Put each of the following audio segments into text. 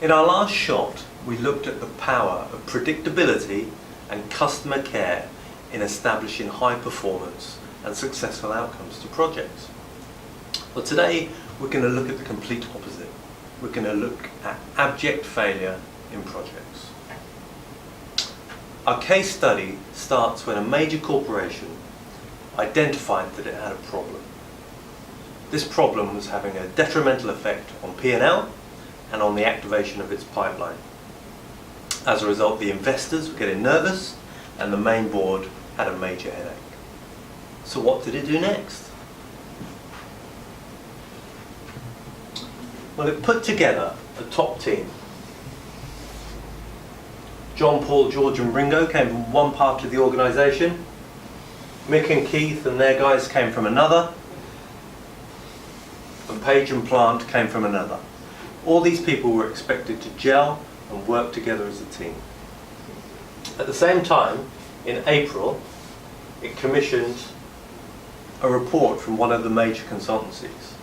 In our last shot, we looked at the power of predictability and customer care in establishing high performance and successful outcomes to projects. Well, today we're going to look at the complete opposite. We're going to look at abject failure in projects. Our case study starts when a major corporation identified that it had a problem. This problem was having a detrimental effect on P&L and on the activation of its pipeline. As a result, the investors were getting nervous and the main board had a major headache. So what did it do next? Well, it put together a top team. John, Paul, George and Ringo came from one part of the organisation. Mick and Keith and their guys came from another. And Paige and Plant came from another. All these people were expected to gel and work together as a team. At the same time, in April, it commissioned a report from one of the major consultancies.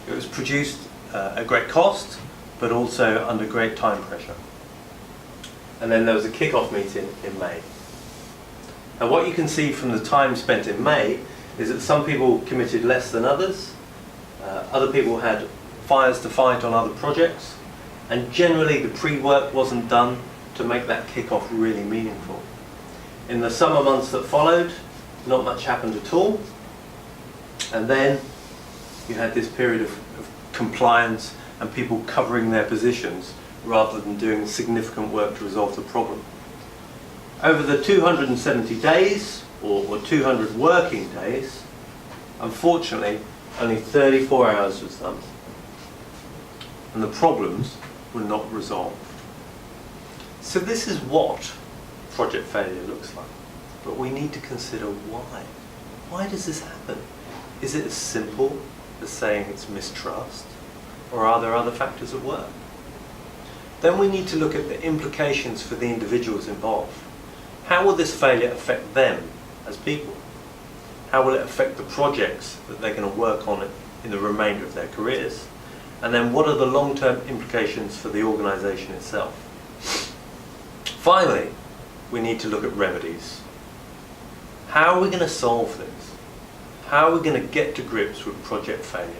It was produced at great cost, but also under great time pressure. And then there was a kick-off meeting in May. And what you can see from the time spent in May is that some people committed less than others. Other people had fires to fight on other projects, and generally the pre-work wasn't done to make that kick-off really meaningful. In the summer months that followed, not much happened at all, and then you had this period of compliance and people covering their positions rather than doing significant work to resolve the problem. Over the 270 days, or 200 working days, unfortunately, only 34 hours was done. And the problems were not resolved. So this is what project failure looks like. But we need to consider why. Why does this happen? Is it as simple as saying it's mistrust? Or are there other factors at work? Then we need to look at the implications for the individuals involved. How will this failure affect them as people? How will it affect the projects that they're going to work on in the remainder of their careers? And then what are the long-term implications for the organisation itself? Finally, we need to look at remedies. How are we going to solve this? How are we going to get to grips with project failure?